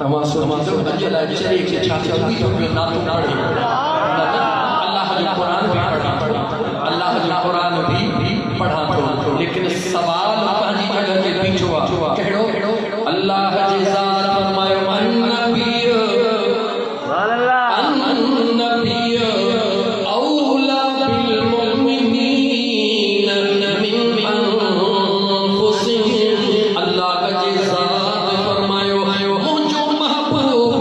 termasuk menjelah ceri kecacat itu nato padi अल्लाह जो कुरान भी पढ़ा अल्लाह जो कुरान भी पढ़ा तो लेकिन सवाल पंहिंजी जगह ते बीठो आहे कहिड़ो अल्लाह जे ज़ात फरमायो अन्नबिय औला बिल मुमिनीन मिन अनफुसिहिम अल्लाह जे ज़ात फरमायो मुंहिंजो महबूब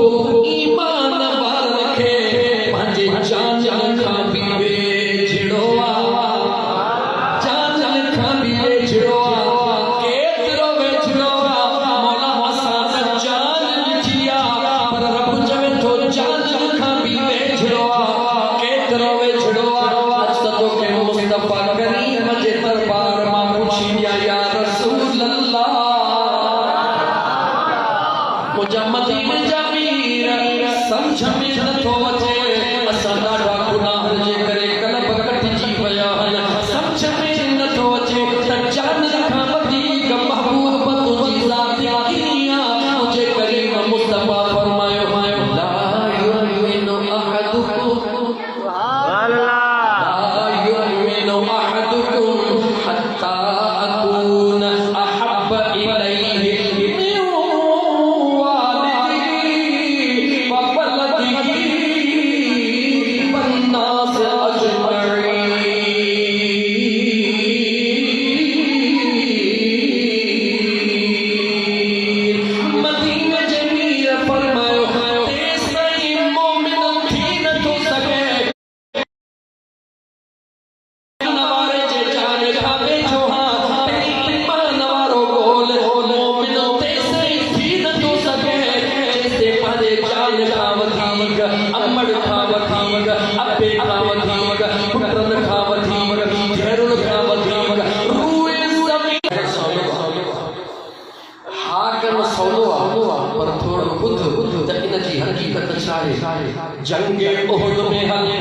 ईमान वारनि खे पंहिंजे जान खां बि वेझड़ो आहे जान खां बि वेझड़ो आहे केतिरो वेझड़ो आहे मौला असां त जान विझी आहे पर रब चवे थो जान खां बि वेझड़ो आहे केतिरो वेझड़ो आहे अच त तोखे मुस्तफ़ा करीम जे दरबार मां पुछी विया या रसूल अल्लाह मुंहिंजा मदीने जा मीर सम्झ में नथो अचे असां ॾाढा गुनाह जे करे कलब कटिजी विया आहिनि सम्झ में नथो अचे त जान खां वधीक महबूब तुंहिंजी ज़ात कीअं आहे मुंहिंजे करीम मुस्तफ़ा फरमायो ला युमिनु अहदुकुम ला युमिनु अहदुकुम हत्ता अकून अहब्ब इलैहि मिन वालिदिही व वलदिही वन्नास अजमईन मदीने जे मीर फरमायो तेसई मोमिन थी नथो सघे नवारे जे जान खां वेझो ईमान वारो ॻोल मोमिन तेसई थी नथो सघे जेसिते पंहिंजे जान खां वधीक अमड़ खां वधीक अबे खां वधीक पुटनि खां वधीक धीअरुनि खां वधीक रूए ज़मीन हाकम सौलो आहे पर थोरो ॿुध त इन जी हक़ीक़त छा आहे जंगे उहद में काॾे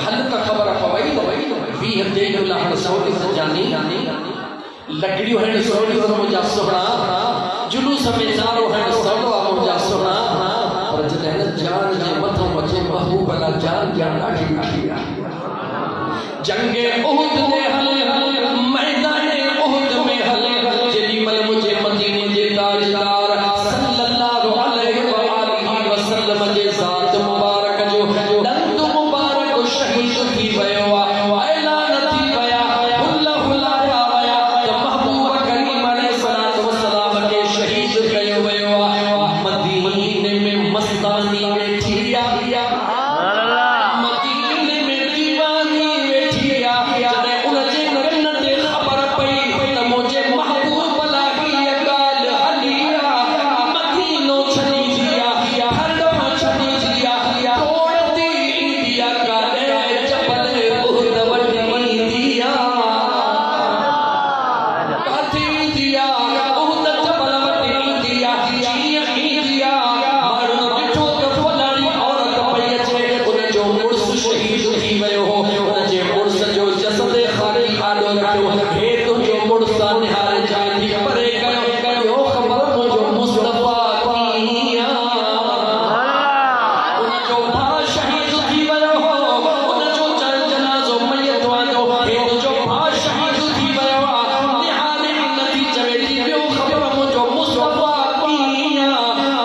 हल त ख़बर पवई 20 तेज लहण सौली सजानी लकड़ियूं हण सौली मुंहिंजा सुहिणा जुलूस में नारो हण सौलो आहे मुंहिंजा सुहिणा पर जॾहिं जान जे मथां अचे महबूब अला जान ॾाढी ॾुखी आहे जंगे उहद में हल मैदाने उहद में हल जेॾीमहिल मुंहिंजे मदीने जे ताजदार सल्लल्लाहु अलैहि व आलिहि वसल्लम जे ज़ात मुबारक जो दंद मुबारक शहीद थी वियो आहे ऐलान थी विया हुल हुलाया विया त महबूब करीम अलैहिस्सलातु वस्सलाम खे शहीद कयो वियो आहे मदीने में मस्तानी वेठी आहे मदीने में दीवानी वेठी आहे जॾहिं उनजे नगन ते ख़बर पई त मुंहिंजे महबूब लाइ हीअ ॻाल्हि हली आहे मदीनो छॾी दिया हलो छॾी दिया तोड़ती इंडिया काॾे जबल उहद वठी ईंदी आहे काथे ईंदी आहे उहद जबल वठी ईंदी आहे कीअं ईंदी आहे माण्हू ॾिठो त फलाणी औरत पई अचे उनजो मुड़ुस शहीद थी वियो हो उनजे मुड़ुस जो जसद ख़ाली आॾो रखियो हे तुंहिंजो मुड़ुस निहारे जाती परे कयो ख़बर मुंहिंजो मुस्तफ़ा कीअं उनजो भाउ शहीद थी वियो हो उनजो जनाज़ो मयत वांदो हे तुंहिंजो भाउ शहीद थी वियो आहे निहारे नथी चवे थी ॿियो ख़बर मुंहिंजो मुस्तफ़ा कीअं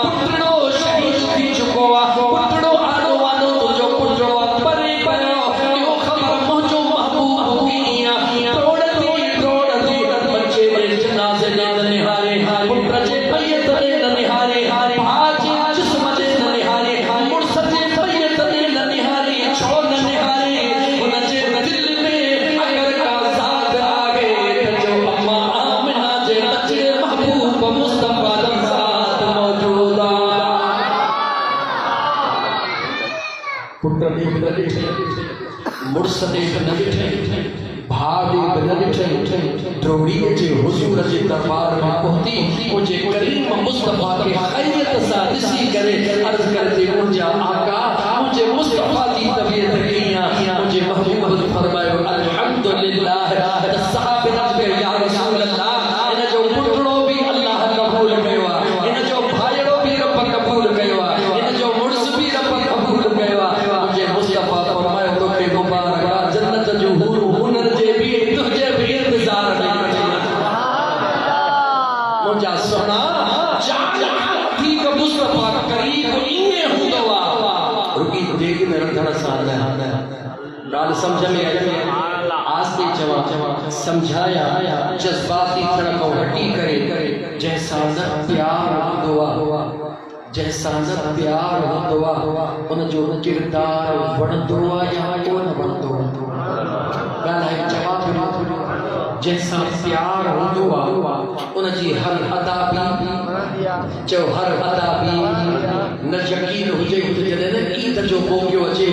पुटड़ो शहीद थी चुको आहे पुटड़ो आॾो वाॾो तुंहिंजो पुटड़ो आहे परे कयो ॿियो ख़बर मुंहिंजो महबूब कीअं तोड़ती बच्चे जे जनाज़े ॾे न निहारे पुट जे मैयत ॾे न निहारे भाउ जे जिस्म ॾे न निहारे मुड़ुस जे मैयत ॾे न निहारे छो न निहारे हुनजे दिल में अगर का ज़ात आहे त जो अम्मा आमिना जे बच्चे महबूब मुस्तफ़ा जी ज़ात मौजूद आहे पुट ॾे बि न ॾिठई मुड़ुस ॾे बि न ॾिठई भाउ ॾे बि न ॾिठई द्रोड़ीअ जे हुज़ूर जे दरबार में पहुती मुंहिंजे करीम मुस्तफ़ा खे खैरियत सां ॾिसी करे अर्ज़ करते मुंहिंजा आका मुंहिंजे मुस्तफ़ा जी तबीयत कीअं मुंहिंजे महबूब फरमायो अल्हम्दुलिल्लाह त सहाबे अर्ज़ कयो या रसूल अल्लाह इन जो पुटड़ो बि अल्लाह क़बूल कयो मुझा सोना ठीक मुस्तफा करीब इने हुंदवा रुकी देख में रखण सां गाल समझ में आई आस्ते चवा समझाया जज्बाती थण को हटी करे जैसा न प्यार हुंदवा जैसा न प्यार हुंदवा उन जो किरदार वणंदो या कोन वणंदो गाल है जवाब जैसा प्यार हुंदवा उन जी हर अदा भी जो हर अदा भी न यकीन हुजे जॾहिं न ईद जो मौक़ो अचे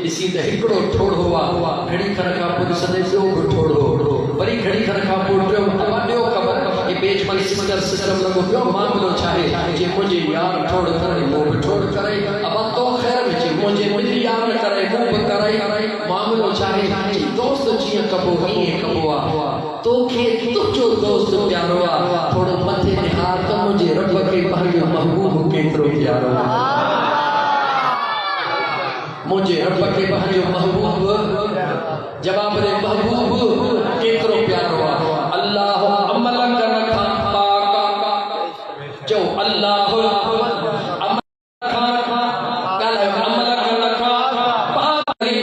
ॾिसी त हिकिड़ो ठोड़ो आहे घणी खण खां पोइ ॾिसंदे ॿियो बि ठोड़ो वरी घणी खण खां पोइ टियों ख़बर कि पेज में सिस्टम लॻो पियो मामलो छा आहे जे मुंहिंजे यार ठोड़ करे मूं बि ठोड़ करे अब तो ख़ैर में मुंहिंजे यार करे मूं बि करे मामलो छा आहे दोस्त जीअं कबो हीअं कबो आहे तोखे तुंहिंजो दोस्त प्यारो आहे थोड़ो मथे निहार त मुंहिंजे रब खे पंहिंजो महबूब केतिरो प्यारो आहे मुझे रब के पंहिंजो महबूब जवाब दे महबूब केतिरो प्यारो आहे अल्लाह अमल कर खां पाक जो अल्लाह अमल कर खां पाक ने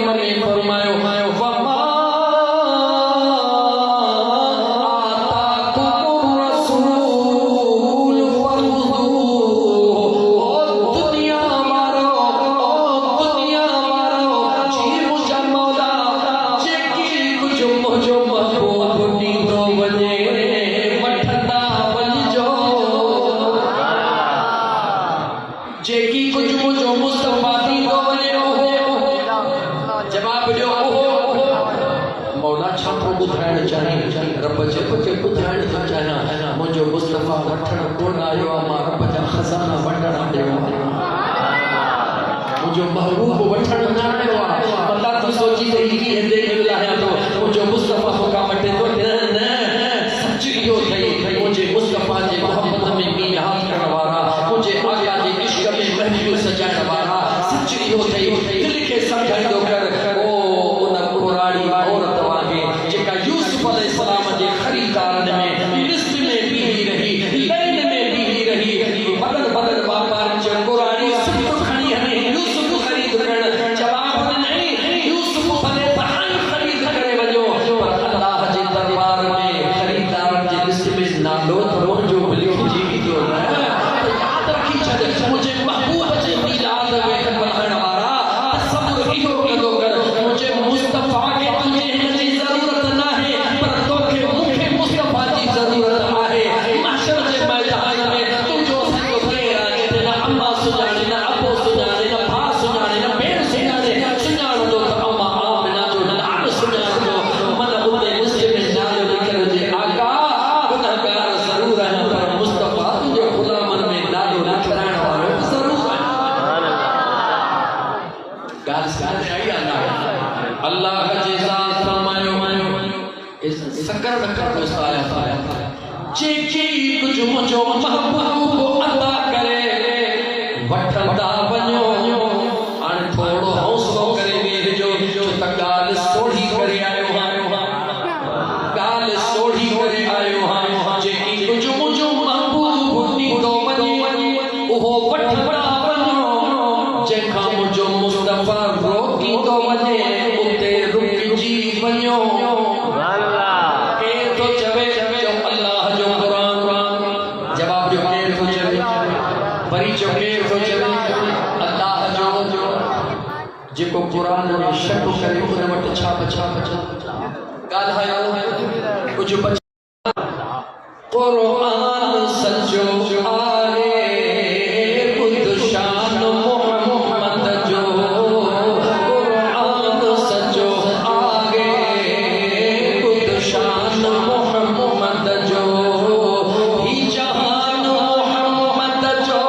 फरमायो वमा आताकुम रसूल मुझो मुस्तफा वठण कोन आयो आहे मां रब जा खजाना वठण आयो आहियां मुझो महबूब वठण न आयो आहे अल्लाह तो सोची रही कि हिंदे के लाया तो मुझो मुस्तफा को का मटे तो न सच इहो थई मुझे मुस्तफा जे मोहब्बत में मी हाथ करण वारा मुझे आका जे इश्क में महफिल सजाइण वारा सच इहो थई दिल के समझाइंदो कर ओ उन पुराणी औरत वागे जेका यूसुफ अलैहिस्सलाम जे खरीदारन में कुरान में शक करे उन वट छा ॻाल्हायो कुछ कुरान सचो आहे खुद शान मोहम्मद जो कुरान सचो आहे खुद शान मोहम्मद जो ही जहान मोहम्मद जो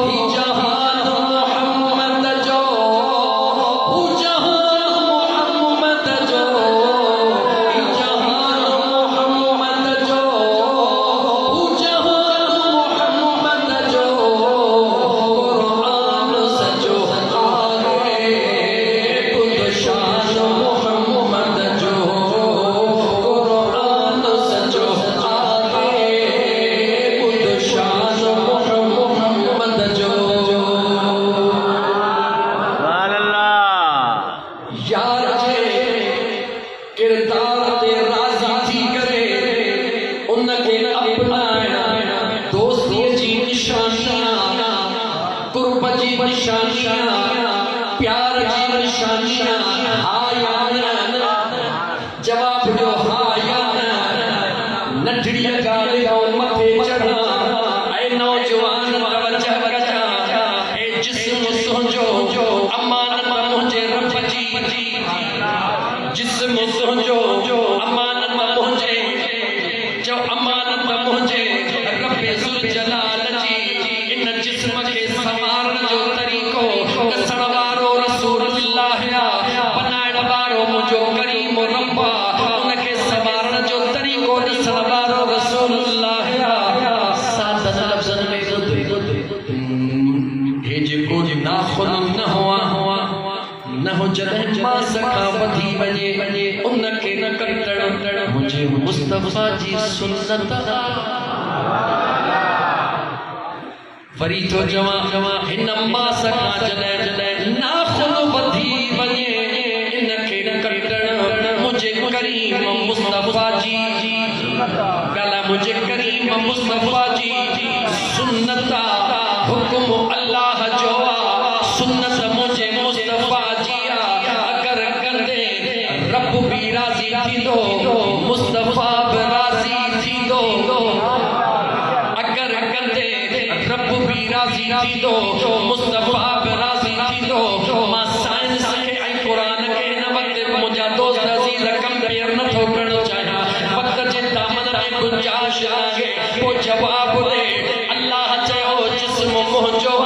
ही जहान मोहम्मद जो जहान निशानियां प्यार जी निशानियां हाया जवाब दो हाया नठड़ी गाले मथे चढ़ा ऐ नौजवान तवज्जो कजा ऐ जिस्म सोजो अमानत मुझे रब जी जिस्म सोजो अमानत मुझे जो अमानत मुझे रब्बे जुल जलाल जी इन जिस्म के संवारण जो तरीको कसण वारो रसूलुल्लाह बनाइण वारो मुझो करीम रब्बा उनके संवारण जो तरीको ॾिसण वारो रसूलुल्लाह सादत लफ़्ज़न में हे जेको नाख़ुन न हुआ न हो जॾहिं मां सखां वधी वञे उनखे न कटण मुझे मुस्तफ़ा जी सुन्नत वरी तो जवां हिन मां सखां जॾहिं नाख़ुन वधी वञे इनखे न कटण मुझे करीम मुस्तफ़ा जी गाला मुझे करीम मुस्तफ़ा जी सुन्नत हुक्म अल्लाह जो सुन्नत मुझे मुस्तफ़ा जी अगर कंदे रब भी राज़ी थींदो मुस्तफ़ा भी राज़ी थींदो अगर कंदे रब भी राज़ी थींदो मुस्तफ़ा भी राज़ी थींदो मां साइंस खे ऐं क़ुरान खे हिन वक़्तु मुंहिंजा दोस्त अज़ीज़ कंपेयर नथो करणु चाहियां वक़्त जे दामन में गुंजाइश आहे पोइ जवाबु ॾे अल्लाह चयो जिस्म मुंहिंजो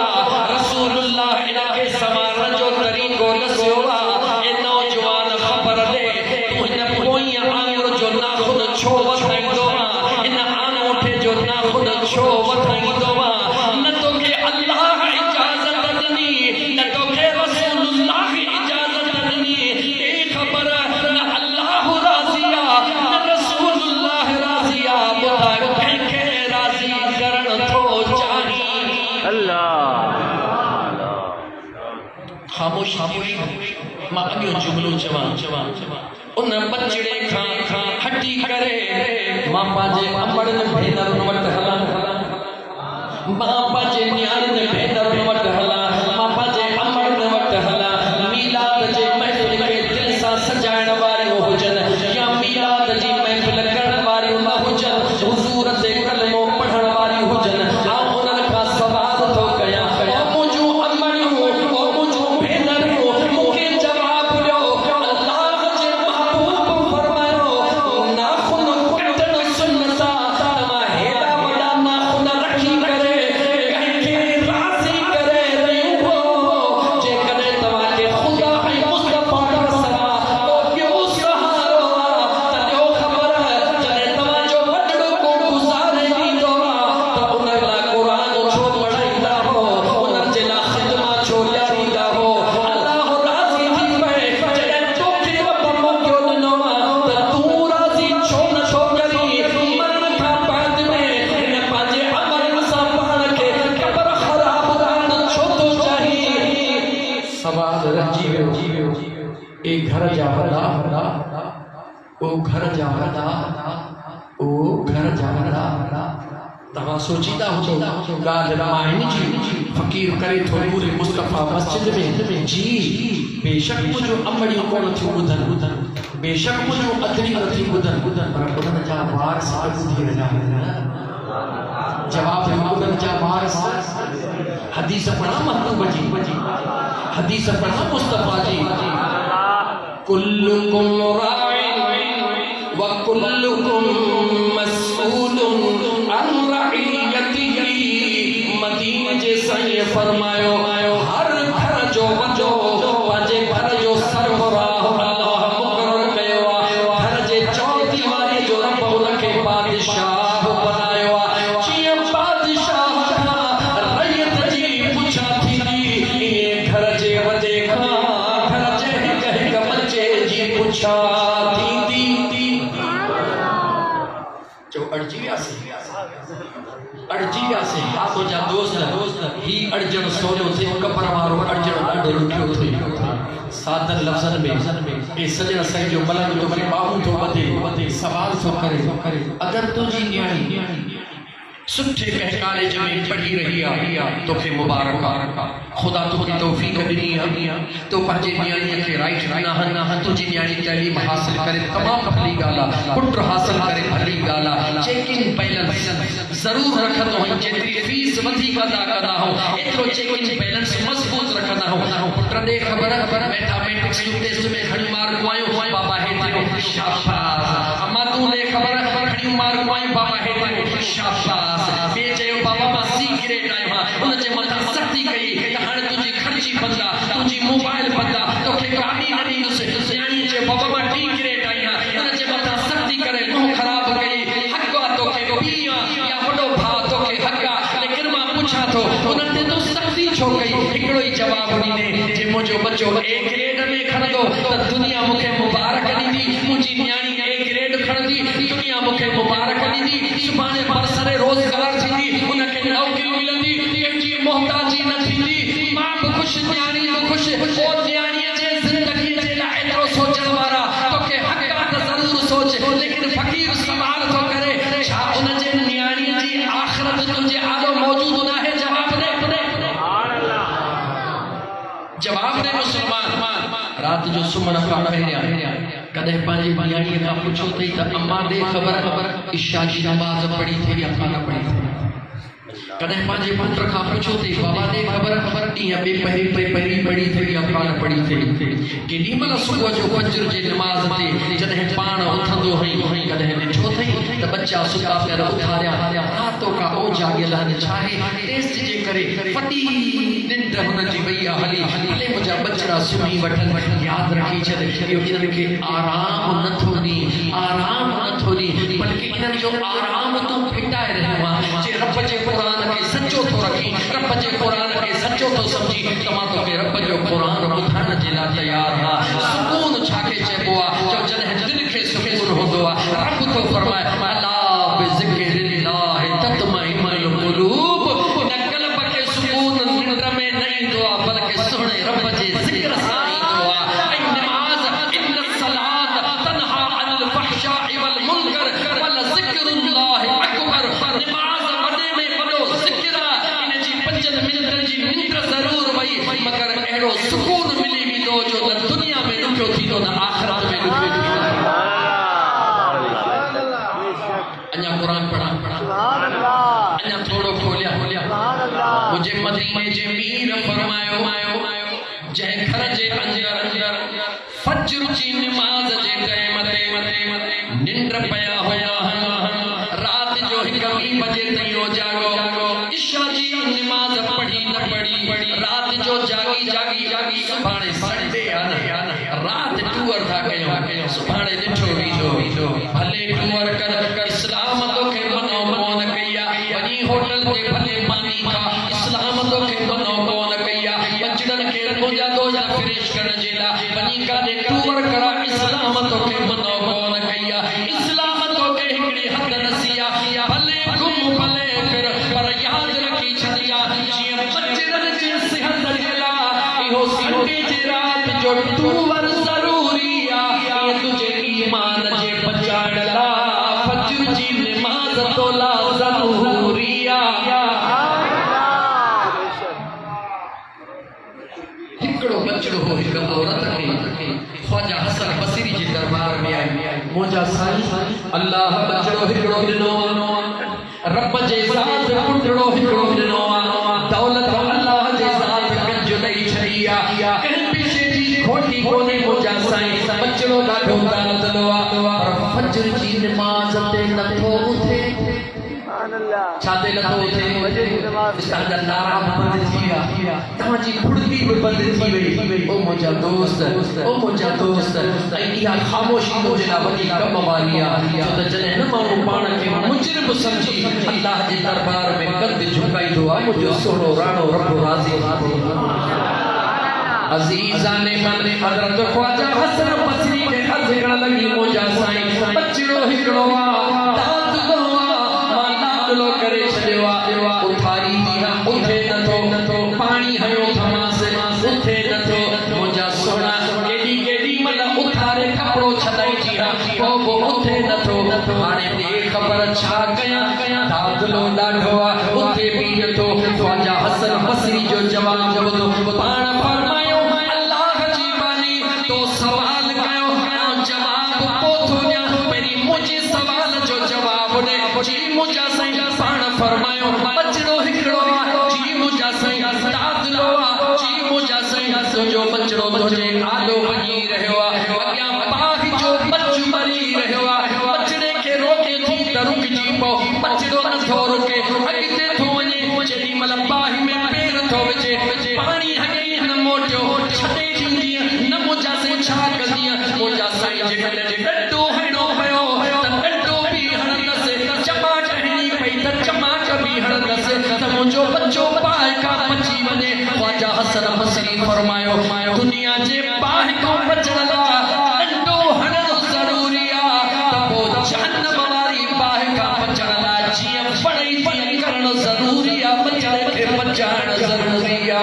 रसूलुल्लाह इनखे संवारण जो तरीक़ो ॾसियो ए नौजवान ख़बर ॾे तूं हिन पोईं आंगुर जो नाख़ुन छो वधाईंदो हिन आंगूठे जो नाख़ुन छो वधाईंदो न तोखे अल्लाह इजाज़त ॾिनी न तोखे रसूलुल्लाह इजाज़त ॾिनी ए ख़बर न अल्लाह राज़ी न रसूलुल्लाह राज़ी ॿुधा कंहिंखे राज़ी करण थो चाही खामोश मां अॻियो जुमिलो चवां उन बचड़े खां हटी करे मां पंहिंजे अमड़नि भेनरुनि वटि हलां मां पंहिंजे न्याणियुनि भेनरुनि वटि हलां मां पंहिंजे अमड़नि वटि हलां मीलाद जे महफ़िल खे दिलि सां सजाइण वारियूं हुजनि या मीलाद जी महफ़िल करण वारियूं न हुजनि हुज़ूर ते कलमो पढ़ण वारियूं हुजनि उन्हनि खां सवाल थो कयां घर जा वॾा ओ घर जा वॾा तव्हां सोचींदा हुजो ॻाल्हि रामायण जी फ़क़ीर करे थो नूर मुस्तफ़ा मस्जिद में जी बेशक मुंहिंजो अमड़ियूं कोन थियूं ॿुधनि बेशक मुंहिंजो अदरी नथी ॿुधनि पर उन्हनि जा वार साॻ ॿुधी रहिया जवाब उन्हनि जा वार हदीस पढ़ा महबूब जी हदीस पढ़ा मुस्तफ़ा जी कुल्लुकुम राइन व कुल्लुकुम मस्ऊलुन अन रइयतिही मदीने जे साईं फरमायो हर घर जो वॾो पंहिंजे घर जो सरबराह अल्लाह मुक़रर कयो घर जे चौदीवारी जो रब उनखे बादशाह बनायो जीअं बादशाह खां रइयत जी पुछा थींदी ईअं घर जे वॾे खां घर जे हिक हिक बच्चे जी पुछा थींदी जो अड़जी वियासीं तुंहिंजा दोस्त ही अड़जण सोलो थे कबर वारो अड़जण ॾाढो ॾुखियो थियो सादर लफ़्ज़नि में ए सजण साईं जो मलंग तो वरी बाहू तो वधे सवाल तो करे अगर तुंहिंजी न्याणी सुठे कंहिं कॉलेज में पढ़ी रही आहे तोखे मुबारक आहे खुदा तोखे तौफ़ीक़ ॾिनी आहे तो पंहिंजे नियाणीअ खे राइट न तुंहिंजी नियाणी तइलीम हासिल करे तमामु भली ॻाल्हि आहे पुट हासिल करे भली ॻाल्हि आहे चेकिंग बैलेंस ज़रूर रखंदो आहीं जेतिरी फीस वधीक अदा कंदा हो एतिरो चेकिंग बैलेंस मज़बूत रखंदा हो पुट ॾे ख़बर मैथमेटिक्स जूं टेस्ट में घणी मार्कूं आयूं बाबा हेतिरो शाबाश अम्मा तूं ॾे ख़बर घणी मार्कूं आयूं बाबा हेतिरो शाबाश बे चयो बाबा मां सी ग्रेड आयो हां उन जे मथां सख्ती कई त हाणे तुंहिंजी खर्ची बंदा तुंहिंजी मोबाइल बंदा तोखे गाॾी न ॾींदुसि न्याणी चयो बाबा मां टी ग्रेड आई हां उन जे मथां सख्ती करे मुंहुं ख़राब कई हक़ आहे तोखे पीउ आहे या वॾो भाउ तोखे हक़ आहे लेकिन मां पुछां थो उन ते तूं सख्ती छो कई हिकिड़ो ई जवाबु ॾींदे जे मुंहिंजो बच्चो ए ग्रेड में खणंदो त दुनिया मूंखे मुबारक ॾींदी मुंहिंजी न्याणी ए ग्रेड खणंदी दुनिया मूंखे मुबारक ॾींदी सुभाणे बरसरे रोज़गार थींदी उनखे नौकरी मिलंदी कंहिंजी मोहताजी न थींदी मां बि ख़ुशि न्याणी बि ख़ुशि ओ न्याणीअ जे ज़िंदगीअ जे लाइ एतिरो सोचण वारा तोखे हक़ आहे त ज़रूर सोच लेकिन फ़क़ीर सवाल थो करे छा उन जे न्याणीअ जी आख़िरत तुंहिंजे आॾो मौजूदु न आहे जवाब दे मुसलमान रात जो सुम्हण खां पहिरियां कॾहिं पंहिंजी न्याणीअ खां पुछो अथई त अम्मा ॾे ख़बर इशा जी नमाज़ पढ़ी थी या न पढ़ी थी कॾहिं पंहिंजे पुट खां पुछो अथई बाबा ॾे ख़बर ॾींहं ॿिए पहिरीं पढ़ी थी या न पढ़ी थी केॾी महिल सुबुह जो फज्र जी नमाज़ ते जॾहिं पाण उथंदो हुई कॾहिं ॾिठो अथई त बच्चा सुता पिया उथारिया रातो का ओ जाॻियल आहिनि छा आहे टेस्ट जे करे फटी निंड हुनजी वई आहे हली हले मुंहिंजा बचड़ा सुम्ही वठनि यादि रखी छॾ इहो इन्हनि खे आराम नथो ॾी बल्कि इन्हनि जो आराम तूं फिटाए रहियो आहे जे रब जे क़ुर खे सचो थो रखी रब जे क़ुर खे सचो थो सम्झी त मां तोखे रब जो क़ुर ॿुधण जे लाइ तयार आहियां सुकून छाखे चइबो आहे जो जॾहिं दिलि खे सुकून हूंदो आहे रब थो फरमाए अला बिज़िक्रिल्लाह तत्मइन्नुल क़ुलूब न क़ल्ब खे सुकून निंड में न ईंदो आहे बल्कि सुहिणे रब जे ज़िक्र सां ईंदो आहे ऐं नमाज़ इन्न सलात तनहा अनिल फहशाइ वल मुनकर वल ज़िक्रुल्लाह अकबर नमाज़ वॾे में वॾो ज़िक्र आहे इन जी 5 मिनटनि जी निंड ज़रूर वई मगर अहिड़ो सुकून मिली वेंदो जो न दुनिया में ॾुखियो थींदो न आख़िरत में ॾुखियो थींदो अञा क़ुर पढ़ा अञा थोड़ो खोलिया मुझे मदीने जे मीर फरमायो जंहिं घर जे अंदर फज्र जी नमाज जे टाइम ते निंड पिया हुया रात जो 1 बजे ताईं जागो इशा जी नमाज पढ़ी न पढ़ी रात जो जागी सुभाणे संडे आहे रात टूर था कयूं सुभाणे ॾिठो वींदो भले टूर कर इस्लाम तोखे मनो कोन कई आहे वञी होटल ते भले मानी खा इस्लाम तोखे मनो कोन कई आहे बचड़नि खे मुंहिंजा दोस्त फ्रेश करण जे लाइ वञी काॾे टूर करा इस्लाम तोखे मनो कोन कई आहे इस्लाम तोखे हिकिड़ी हद नसी आहे भले घुम भले फिर पर यादि रखी छॾिया जीअं बचड़नि जी सिहत जे लाइ इहो संडे जे रात जो टूर ज़रूरी आहे ईअं तुंहिंजे ईमान जे बचाइण लाइ फज्र जी नमाज़ तोला ज़रूरी आहे हिकिड़ो बचड़ो हो हिकु औरत खे ख्वाजा हसन बसरी जे दरबार में आई मुंहिंजा साईं अल्लाह बचड़ो हिकिड़ो ॾिनो रब जे ज़ात पुटड़ो हिकिड़ो ॾिनो दौलत अल्लाह जे ज़ात कंज ॾेई छॾी आहे कंहिं बि शइ जी खोटी कोन्हे मुंहिंजा साईं बचड़ो ॾाढो दानतलो आहे पर फज्र जी नमाज़ ते नथो उथे छाते नथो उथे तव्हांजा नारा बंदि थी विया तव्हांजी फुड़की बि बंदि थी वई ओ मुंहिंजा दोस्त ऐं इहा ख़ामोशी मुंहिंजे लाइ वॾी कम वारी आहे छो त जॾहिं न माण्हू पाण खे मुजरिम सम्झी अल्लाह जे दरबार में कद झुकाईंदो आहे मुंहिंजो सोनो राणो रब राज़ी अज़ीज़ाने मन हज़रत ख्वाजा हसन बसरी खे अर्ज़ करण लॻी मुंहिंजा साईं बचड़ो हिकिड़ो लो करे छॾियो आहे उथारी उथे नथो पाणी हयो थमास उथे नथो मुंहिंजा सोना केॾी महिल उथारे कपिड़ो छॾाइजी पोइ उथे नथो हाणे ख़बर छा कयां दादलो ॾाढो जवाब दो पाण फरमायो अल्लाह जी बानी तो सवाल कयो जवाब पोथो न्या मेरी मुझे सवाल जो जवाब दे जी मुझा सही पाण फरमायो बचड़ो हिकड़ो जी मुझा सही दादलो जी मुझा सही तुझो बचड़ो तुझे आलो वही रहयो अग्या पाही जो बच्चो मरी रहयो बचड़े के रोके थी त रुक जी पो बचड़ो नथो रुके अगते थो वने जेडी मल पाही में पैर थो विजे पानी हगे न मोटियो छडे दींदी न मुझा से छा कंदी मुझा सही जेकले डड्डो हेणो भयो त डड्डो भी हणदसे चमाट हणी पई त चमाट भी हणदसे त मुझो बच्चो पाए का बची वने ख्वाजा हसन बसरी फरमायो दुनिया जे पाए को बचण ला डड्डो हणो जरूरी आ त पो जहन्नम वाली पाए का बचण ला जीअं पढ़ई थी करण जरूरी आ बचण के बचाण जरूरी आ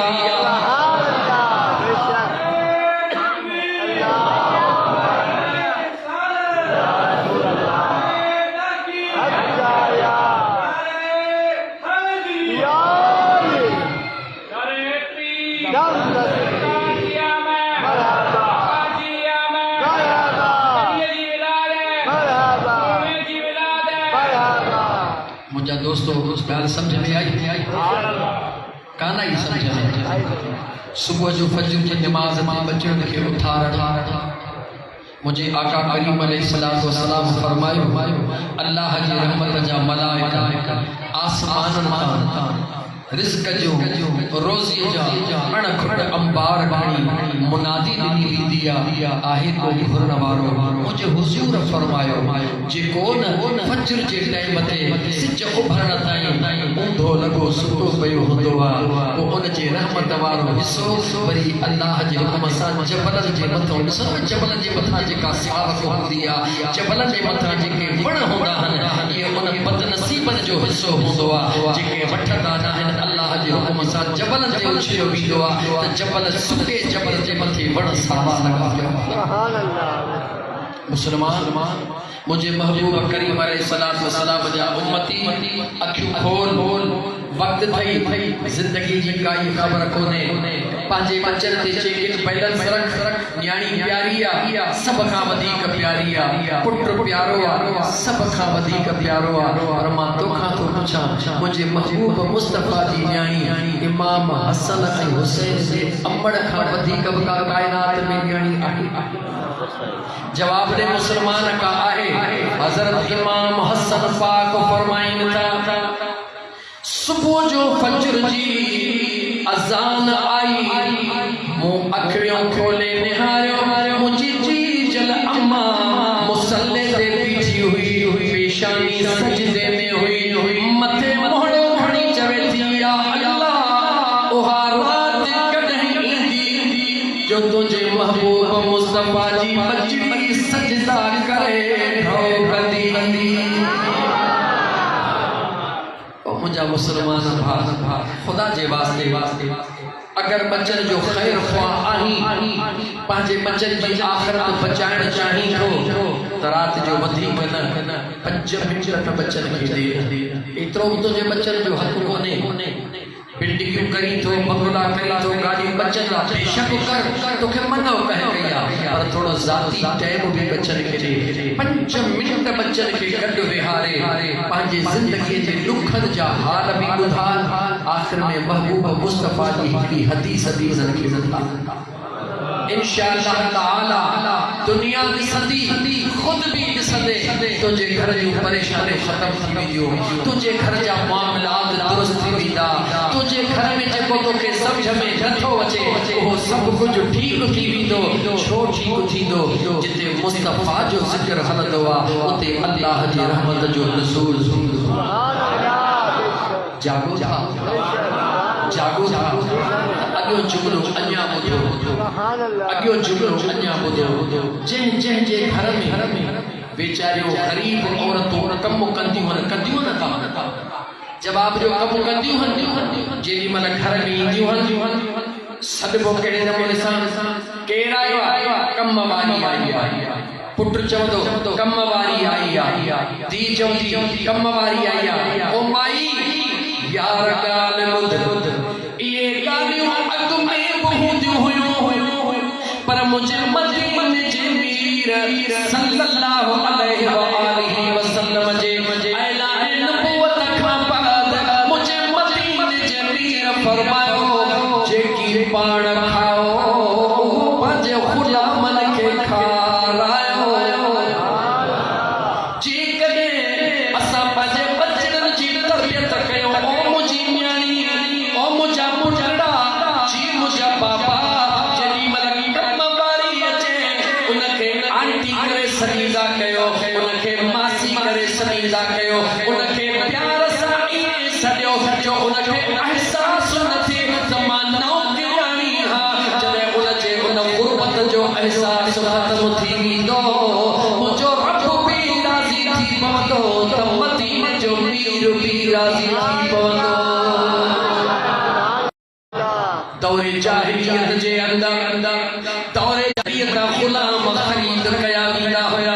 मुझा दोस्तों गाल समझ में आई कान आई समझ में सुबह जो फजर की नमाज में बच्चों के उठारण मुझे आका करीम अलैहिस्सलातु वस्सलाम फरमायो अल्लाह जी रहमत जा मलाइका आसमान में रिज़्क़ जो रोज़ी जा अणखुट अंबार खणी मुनादी दी दिया आहे को घुरण वारो मुझे हुजूर फरमायो जेको न फजर जे टाइम ते सिज उभरण ताईं ऊंधो लगो सुतो पयो हुंदो आ ओ उन जे रहमत वारो हिस्सो वरी अल्लाह जे हुक्म सां जबलनि जे मथां सब जबलनि जे मथां जेका सावक हूंदी आ जबलनि जे मथां जेके वण हूंदा आहिनि इहे उन बदनसीबनि जो हिस्सो हूंदो आ जेके वठंदा न आहिनि अल्लाह जे हुक्म सां जबलनि ते उछियो वेंदो आ त जबल सुके जबल जे मथे वण सावा लॻा सुभान अल्लाह मुसलमान मुझे महबूब करीम अलैहिस्सलातु वस्सलाम जा उम्मती अखियूं खोल वक्त थई जिंदगी जी काई खबर कोने पांजे बच्चन ते चेकिन बैलेंस रख न्याणी प्यारी आ सब खां वधीक प्यारी आ पुट प्यारो आ सब खां वधीक प्यारो आ पर मां तोखां तो पुछां मुझे महबूब मुस्तफा जी न्याणी इमाम हसन ऐं हुसैन जे अमड़ खां वधीक का कायनात में न्याणी आहे जवाब दे मुसलमान का आहे हजरत इमाम हसन पाक फरमाइन था सुबह जो फजर जी अजान आई मु अखियों खोले निहारियो मुझी जी जल अम्मा मुसल्ले ते बीठी हुई पेशानी सजदे में हुई मथे मोहड़ो खणी चवे थी या अल्लाह ओहा रात कदहीं ईंदी जो तुझे महबूब मुस्तफा जी बजड़ी सजदा करे ढोकदी मुझा मुसलमान भा खुदा जे वास्ते अगर बच्चन जो खैर ख्वाह आही पांजे बच्चन जी आखिरत बचाइण चाही थो त रात जो वधीक न 5 मिनट बच्चन खे दे एतिरो तुझे बच्चन जो हक कोने बिल्डिंगूं करी थो बंगला करी थो गाड़ी बच्चन बेशक कर तोखे मनो कहे कया पर थोड़ो जाती टाइम भी बच्चन के दे 5 मिनट बच्चन के गड विहारे पांजे जिंदगी जे दुखन जा हाल भी बुधाल आखिर में महबूब मुस्तफा जी की हदीस दी ज़िंदगी ज़िंदा इंशाअल्लाह ताला दुनिया की सदी खुद भी दिसदे तुझे घर जो परेशानी खत्म थी वियो तुझे घर जा मामलात दुरुस्त थी विदा तुझे घर में जेको तोखे समझ में नथो अचे वो सब कुछ ठीक थी विदो छो ठीक थींदो जिते मुस्तफा जो जिक्र हलंदो आ उते अल्लाह जी रहमत जो नज़ूल सुभान अल्लाह जागो था अगो जुमलो अन्या बुधो अगो जुमलो अन्या बुधो जंहिं जे घर में बेचारियों गरीब औरतों कम कंदियूं न था जवाब जो कम कंदियूं हन जेडी मन घर में ईंदियूं हन सदबो केड़े नमूने सां केर आयो कम वारी आई पुट चवंदो कम वारी आई आ धी चवंदी कम वारी आई आ ओ माई यार गाल ॿुध ये ॻाल्हियूं अॻ में बि हूंदियूं हुयूं पर मुंहिंजे मदीने जे मीर सल्लल्लाहु अलैहि वसल्लम जे ऐलान नबूवत खां बाद मुंहिंजे मदीने जे मीर फरमायो जेकी पाण खाओ पंहिंजे ग़ुलामन खे खारायो जेकॾहिं असां पंहिंजे बचड़नि जी तरबियत कयूं ओ मुंहिंजी न्याणी ओ मुंहिंजा पुटड़ा जी मुंहिंजा बाबा जेॾी महिल कम वारी अचे उनखे आंटी करे सॾींदा कयो उनखे मासी करे सॾींदा कयो उनखे प्यार सां ईअं सॾियो जो उनखे अहसासु न थिए त मां नौकराणी आहियां जॾहिं उनजे उन ग़ुर्बत जो अहसासु ख़तमु थी वेंदो मुंहिंजो रब बि राज़ी थी पवंदो त मदीने जो मीर बि राज़ी थी पवंदो दौरे जाहिलियत जे अंदर दौरे जाहिलियत ग़ुलाम ख़रीद कया वेंदा हुया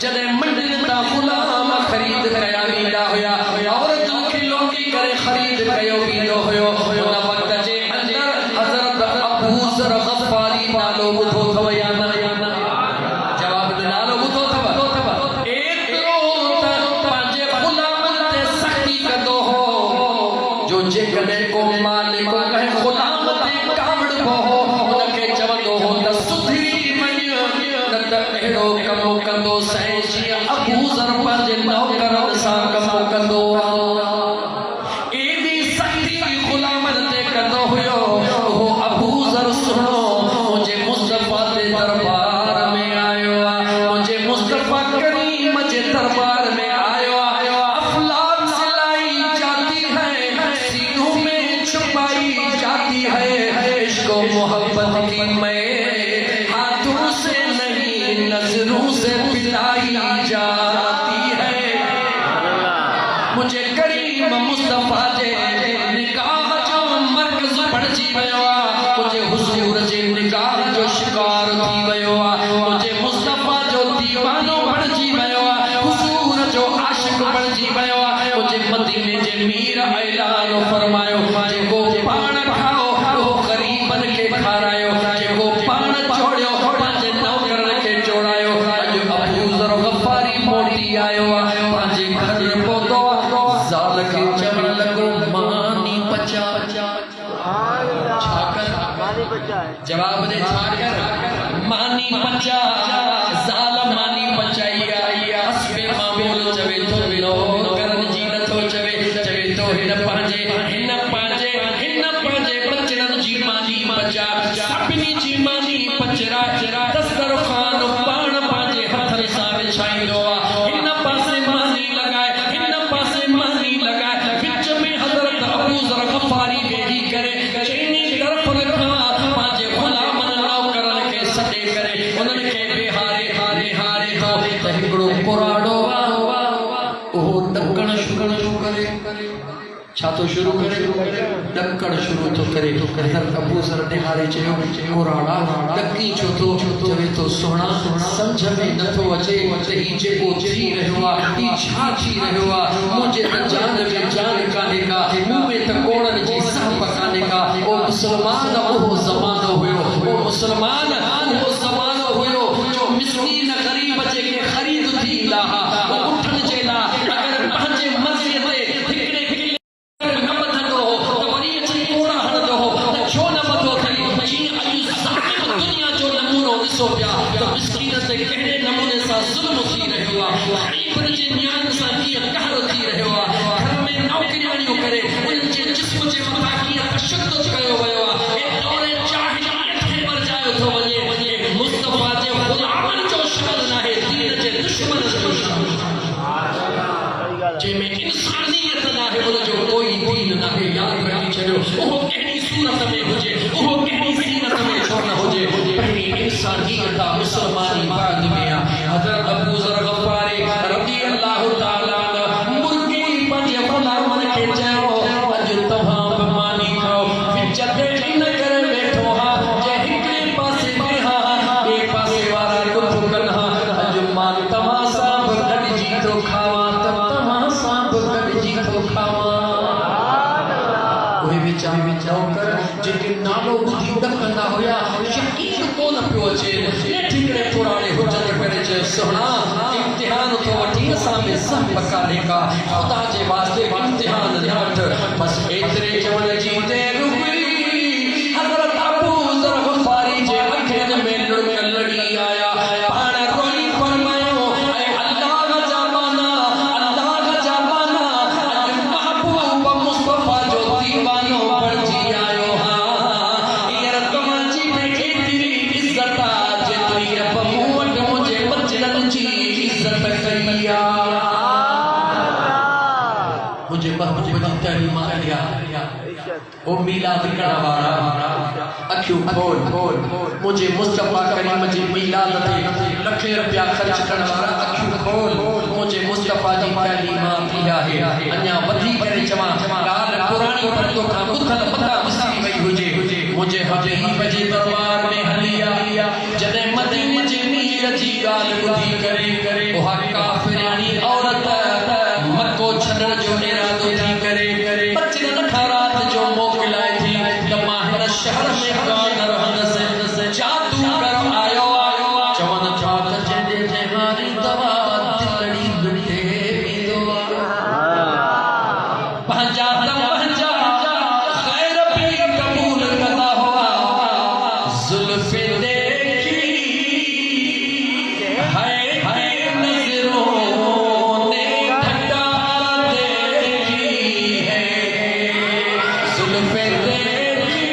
जॾहिं मंडियुनि तां ग़ुलाम ख़रीद कया वेंदा हुया औरतुनि खे लोटी करे ख़रीद कयो वेंदो हुयो उन वक़्त जे अंदर हज़रत अबू ज़र ग़फ़ारी नालो ॿुधो अथव या न जवाब ॾियो नालो ॿुधो अथव एतिरो त पंहिंजे ग़ुलामनि ते सख़्ती कंदो हो जो जेकॾहिं को मालिक कंहिं ग़ुलाम ते कावड़िबो हो उनखे चवंदो हो त सुधरी वञ न त अहिड़ो कमु कंदो सैं जीअं अबू ज़र पंहिंजे नौकरनि सां कमु कंदो एॾी सख़्ती ग़ुलामनि ते कंदो हुयो उहो अबू ज़र सुहिणो मुंहिंजे मुस्तफ़ा जे दरबार में आयो आहे मुंहिंजे मुस्तफ़ा करीम जे दरबार में आयो आहे अफ़लाक सिलाई जाती है सीनों में छुपाई जाती है इश्क़ मोहब्बत की मैं हाथों से नहीं नजरों से पिलाई जाती है मुझे करीम मुस्तफ़ा जे निगाह जो मर्कज़ बणिजी वियो आहे मुझे हुज़ूर जे निगाह जो शिकार थी वियो आहे मुझे मुस्तफ़ा जो दीवानो बणिजी वियो आहे हुज़ूर जो आशिक़ बणिजी वियो आहे मुझे मदीने जे मीर ऐलान फरमायो जेको पाण खाओ उहो ग़रीबनि खे खारायो जेको पाण जोड़ियो पंहिंजे नौकरनि खे जोड़ायो अॼु अबू ज़र ग़फ़ारी मोटी आयो आहे पंहिंजे घर में पहुतो ज़ाल खे चवण लॻो मानी बचा छा कर जवाब दे छा कर मानी बचा ज़ाल मानी बचाई आई हस्बे मामूल चवे तो नौकरनि जी नथो चवे तो हिन पंहिंजे बचड़नि जी मानी बचा सभिनी जी मानी बचरा दस्तरख़्वान पाण पंहिंजे हथनि सां विछाईंदो आहे हिन पासे मानी लॻाए हिन पासे मानी लॻाए विच में हज़रत अबू ज़र ग़फ़ारी वेही करे चइनी तरफ़नि खां पंहिंजे ग़ुलामनि नौकरनि खे सॾे करे उन्हनि खे विहारे थो त हिकिड़ो पुराणो उहो ॾकण शुरू करे छा तो शुरू करे ॾकण शुरू थो करे हज़रत अबू ज़र निहारे चयो पुराणा ॾकी छो थो चवे थो सुहिणा सम्झ में नथो अचे त ही जेको थी रहियो आहे ही छा थी रहियो आहे मुंहिंजे त जान में जान कान्हे का मूं में त कोड़नि जी साहब कान्हे का ओ मुस्लमान उहो ज़मानो हुयो ओ मुस्लमान उहो ज़मानो हुयो जो मिस्कीन ग़रीब जेके ख़रीद थींदा हुआ उठनि जे लाइ अगरि पंहिंजे मर्ज़ीअ ते हिकिड़े छो न मथो थई जीअं अॼु ज़ालिम दुनिया जो नमूनो ॾिसो पिया त मिस्कीन ते कहिड़े नमूने सां ज़ुल्म थी रहियो आहे ग़रीबनि जे न्याणियुनि सां कीअं कहर थी रहियो आहे घर में नौकरियाणियूं करे उन्हनि जे जिस्म जे मथां कीअं तशद्दुद कयो वियो आहे ऐं दौरे जाहिलियत खे वर्जायो थो वञे न पियो अचे ठिकरे पुराणे हुजत करे जे सोहणा इम्तिहान तो वठी असां में सब पकाने का खुदा जे वास्ते इम्तिहान न वठ बस एतरे चवण जी देर हुई हज़रत अबू ज़र ग़फ़ारी जे अखियन में लुढ़क लड़ी आया पाण रोई फरमायो ऐ अल्लाह जा माना महबूब मुस्तफा जो दीवानो बणजी आयो हां यार तमाची में एतरी इज्जत आ जेतरी रब मूं वट मुझे बचड़न जी इज्जत कई आ मुझे महबूब जी तहरीम कया ओ मीलाद करण वारा अखियूं खोल मुझे मुस्तफा करीम जी मीलाद ते लखे रुपया खर्च करण वारा अखियूं खोल मुझे मुस्तफा जी तहरीम किया है अन्या वधी करे चवा ॻाल्हि पुराणी पर तो खां ॿुधल पता विसरी वई हुजे मुझे हबीब जे दरबार में हली आ जॾहिं मदीने जे मीर जी ॻाल्हि ॿुधी करे उहा काफ़िरानी औरत मक्को छॾण जो इरादो थी करे बचड़न खां रात जो मोकिलाए थी त मां हिन शहर में कान रहंदसि जादूगर आयो चवनि था त जंहिंजे जहानी दवा दिलड़ी लुटे वेंदो पंहिंजा ख़ैर बि क़बूल कंदा हुआ ज़ुल्फ़े देखी हाय नज़रों ने ठंडा देखी है ज़ुल्फ़े देखी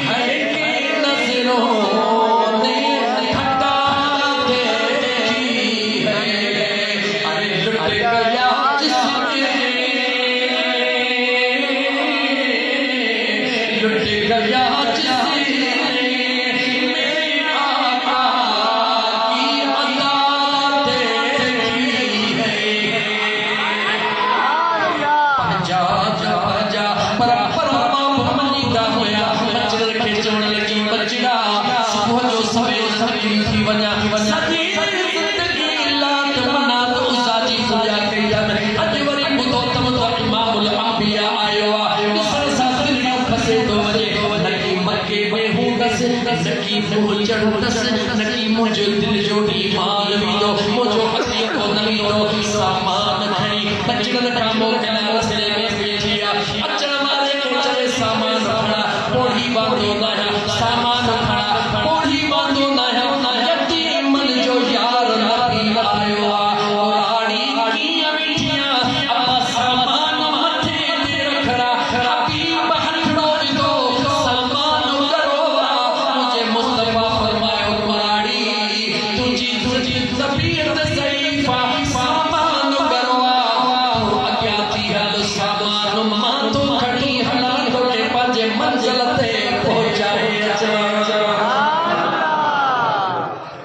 हाय नज़रों ने ठंडा देखी है अरे लुट गया जिसने लुट गया जिसने मेरे आका की अदा देखी है जा पर मां मनीदा हुया बचड़े खे चवण लगी बचड़ा सुबुह जो सवेर सवेरी थी वञा सॼी ज़िंदगी लात मनात उसा जी पूजा कई अॼु वरी ॿुधो तम तो इमामुल अंबिया आयो आहे ॾिसण सां दिलियूं खसे थो वञे न की मके में हूंदसि न की मुंहुं चढ़ंदसि न की मुंहिंजो दिलि जो ईमान वींदो मुंहिंजो अक़ीदो न वींदो सामान खणी बचड़नि खां मोकिलिया रस्ते में वेठी आहे अचण वारे खे चवे सामान खणा पोड़ी बांधो न सामान खणा पोड़ी बांधो न यतीमन जो यार नबी आयो आहे राणी कीअं वेठी आहे अब्बा सामान मथे ते रखड़ा हबीब हथड़ो विधो सामान करो मुझे मुस्तफा फरमायो राणी तुझी तबीयत ज़ईफ़ा सामान करो अॻियां थी हल सामान मां तो खणी हला तोखे पंहिंजे मंज़िल ते पहुचाए अचां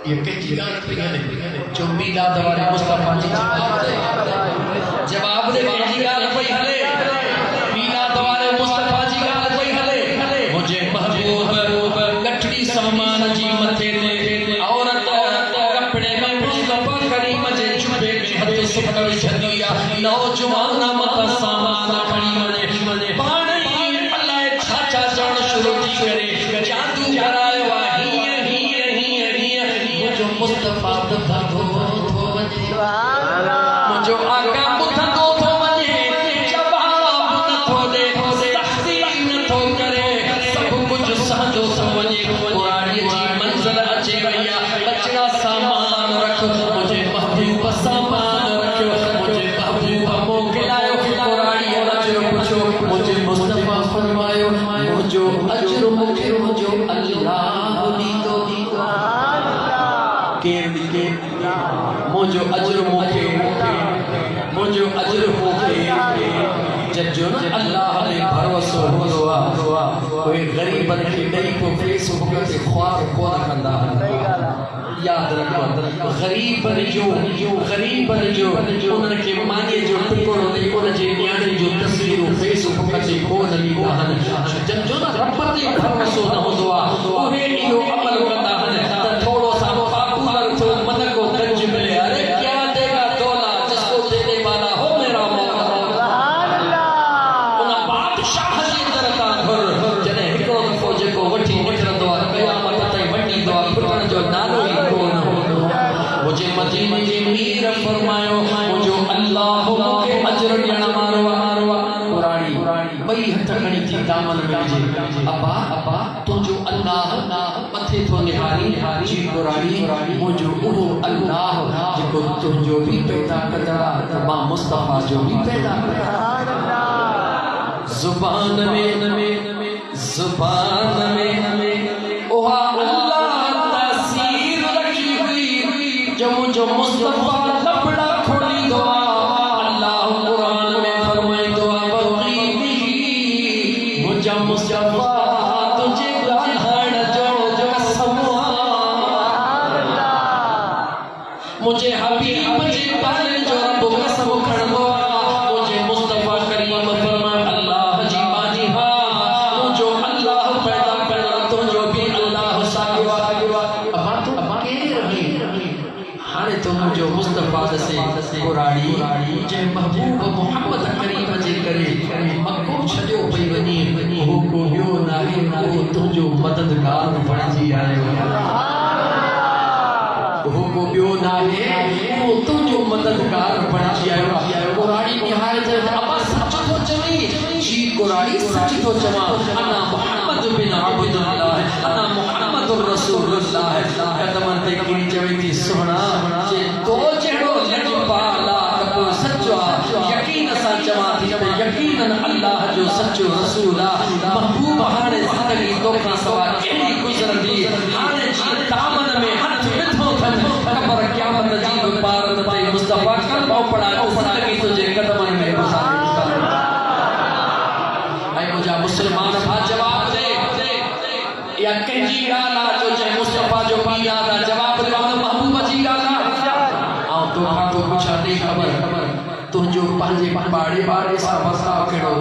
ये कंहिंजी ॻाल्हि पई हले जो मीलाद वारे मुस्तफा जी जवाब दे कंहिंजी ॻाल्हि पई हले मीलाद वारे मुस्तफा जी ॻाल्हि पई हले मुझे महबूब गठड़ी सामान जी मथे ते औरत कपड़े में मुस्तफा करीम जे जुबे में हथ सुकड़ छॾी आहे नौजवान मत सामान खणी वञे पाण ई अलाए छा चवण शुरू थी करे जादू करायो आहे हीअं मुंहिंजो मुस्तफा ॿुधंदो थो वञे मुंहिंजो आका ॿुधंदो थो वञे जवाब नथो ॾे सख़्ती नथो करे सभु कुझु सहंदो थो वञे कुराड़ीअ जी मंज़िल अचे वई आहे बचड़ा सामान रख मुंहिंजे महबूब सामान रखियो मुंहिंजे महबूब मोकिलायो कुराड़ीअ अजर पुछो मुंहिंजे मुस्तफा फरमायो मुंहिंजो अजर मूंखे मुंहिंजो अल्लाह ॾींदो केरु ॾींदो मुंहिंजो अजर मूंखे मुंहिंजो अजर मूंखे जंहिंजो न अल्लाह ते भरोसो हूंदो आहे उहे ग़रीबनि खे ॾेई पोइ फेसबुक ते ख्वार कोन कंदा यादि रखो ग़रीबनि जो उन्हनि खे मानीअ जो टुकड़ो ॾेई उनजे नियाणे जूं तस्वीरूं फेसबुक ते कोन ॾींदा आहिनि जंहिंजो न रब ते भरोसो न हूंदो आहे उहे इहो अमल कंदा आहिनि त थोरो सा पॉपुलर थो मन को गंज मिले अरे क्या देगा तोला जिसको देने वाला हो मेरा मौला उन बादशाह जी तरह का घुर जॾहिं हिकिड़ो दफ़ो जेको वठी निकिरंदो आहे क़यामत ताईं बई हथ खणी थी दामन में जे अब्बा अब्बा तुझो अल्लाह मथे थो निहारी जी कुराड़ी मुझो उहो अल्लाह जेको तुझो भी पैदा कदा तबा मुस्तफा जो भी पैदा जुबान में ओहा अल्लाह तासीर रखी हुई जो मुझो मुस्तफा लपड़ा खोली दुआ अल्लाह कुरान में फरमाए दुआ बगी मुझा मुस्तफा तुझे गाहण जो कसम मुझे हबीब जी पाले जो रब कसम खड़ो मुझे मुस्तफा करीम फरमाए अल्लाह जी बाजी हां मुझो अल्लाह पैदा कर तुझो भी अल्लाह साहिब अबा तो के रही हाने तो मुझो मुस्तफा से कुराड़ी जे महबूब मोहम्मद करीम जे करे मक्को छडियो पई वनी हो को बियो नाहे को तुझो मददगार बणजी आयो हो को बियो नाहे को तुझो मददगार बणजी आयो कुराड़ी निहायत अबा सच तो चवी जी कुराड़ी सच तो चवा अना मोहम्मद बिन अब्दुल्लाह अना मुहम्मदुर रसूलुल्लाह कदमन ते की चवी थी सुना जे तो जेड़ो लजपाला को सच्चा यकीन सा चवा थी यकीनन अल्लाह जो सच्चो रसूल महबूब हाने जिंदगी तो का सवा केड़ी गुजरंदी हाने जी दामन में हाथ मिथो थन कबर क़यामत जी बारत ते मुस्तफा कलमो पढ़ा जिंदगी तुझे कदमन में गुजारी ऐ मुझा मुसलमान भा जवाब दे या कहीं गाला जो जे मुस्तफा जो भी गाला जवाब दे महबूब जी गाला आओ तो का तो कुछ नहीं खबर तुझो पांजे बाड़े बाड़े सा बसा केड़ो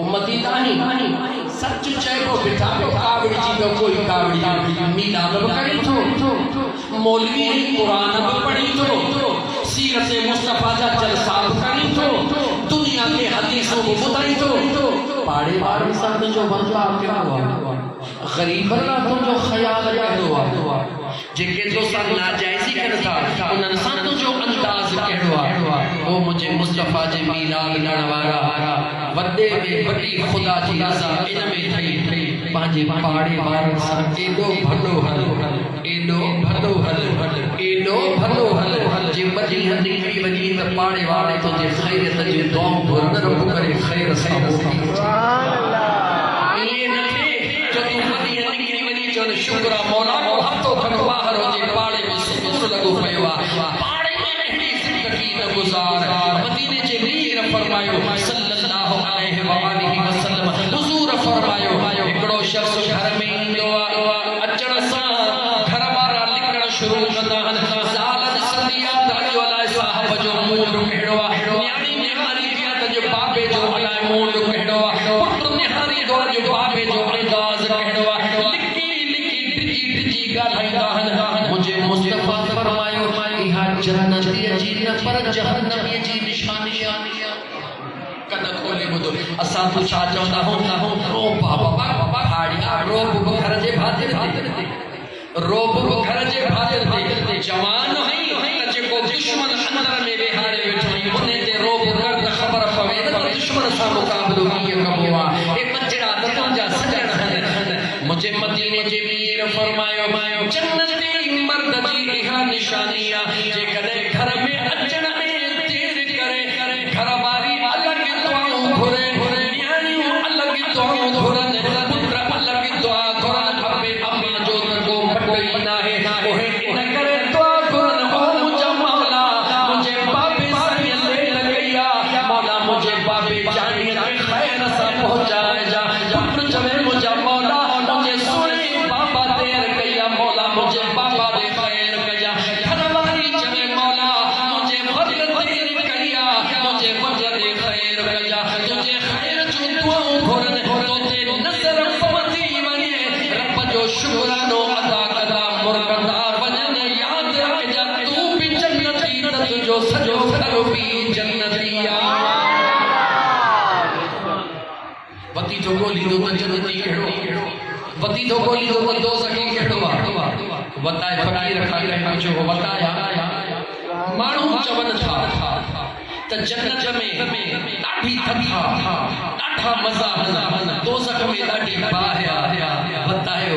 उम्मती ताही सच चेको बिठा को कावड़ी जी को कोई कावड़ी मीना लब करी थो मौलवी कुरान ब पढ़ी थो सीरत मुस्तफा जा जलसा करी थो दुनिया के हदीसों को बुधाई थो पाड़े बाड़े सा तुझो बंदा केड़ो गरीब ना तुझो ख्याल केड़ो जेके तो सा नाजायजी करता उनन सा तुझो अंदाज केड़ो ओ मुझे मुस्तफा जे मीलाद गणवारा वड्डे में वडी खुदा जी रज़ा इन में थई पांजे पाड़े वार सा एडो भलो हल जे मदी निकली वनी त पाड़े वाले तो जे खैरत जो दुआ भरन रब करे खैर सा होती ये नथे जो तू मदी निकली वनी जो शुक्र मौला को हफ्तो खन बाहर हो जे पाड़े में सुर लगो पयोवा पाड़े में एड़ी जिंदगी न गुजार मदीने जे नीर फरमायो सल्लल्लाहु अलैहि व आलिहि वसल्लम हुजूर फरमायो एकड़ो शख्स घर में इंदो अचण सा घर वारा लिकण शुरू कंदा हन ज़ालन सदिया दाई वाला साहब जो मूड केड़ो न्याणी निहारी दिया त जो बाबे जो अलाए मूड केड़ो पुत्र निहारी दो जो बाबे जो अंदाज केड़ो लिकी डिजी गालाइंदा हन मुझे मुस्तफा फरमायो इहा जन्नती जी न पर जहन्नमी जी निशानियां कद खोले बुदो असा तो छा चवंदा हो रो बाबा हाड़िया रोब घर जे भातिर रोब घर जे भातिर जवान हई त जेको दुश्मन अंदर में बेहारे वेठो उने ते रोब कर त खबर पवे त दुश्मन सा मुकाबलो किए कबोआ ए बचड़ा त तुंजा सजन हन मुझे मदीने जे मीर फरमायो जन्नती मर्द जी इहा निशानियां जे कदे घर में अचण में देर करे घर वारी अलग दुआऊं घुरे न्याणियों अलग दुआऊं घुरन पुत्र अलग दुआ घुरन खपे अम्मा जो तको पटई नाहे ओहे इन करे दुआ घुरन ओ मुझा मौला मुझे बाबे साईं ले लगैया मौला मुझे बाबे जानी के खैर सा पहुंचाए जा पुत्र चवे मुझा मौला मुझे सुने बाबा देर कया मौला मुझे बाबा दे खैर कया घरवारी चवे मौला मुझे फजल देर कया मुझे फजल दे खैर कया तुझे खैर जो दुआऊं घुरन तो ते नजर पवती वने रब जो शुक्रानो अदा कदा मुर्कदा वजन याद रख जा तू भी जन्नती त तुझो सजो घर भी जन्नतिया वती तो गोली दो जन्नती केड़ो वती तो गोली दो दोज़खी केड़ो वताए फकीर खा के जो बताया मानू चवन था त त जन्नत में ॾाढी थका ॾाढा मज़ा दोज़ख में ॾाढी बाहिया बतायो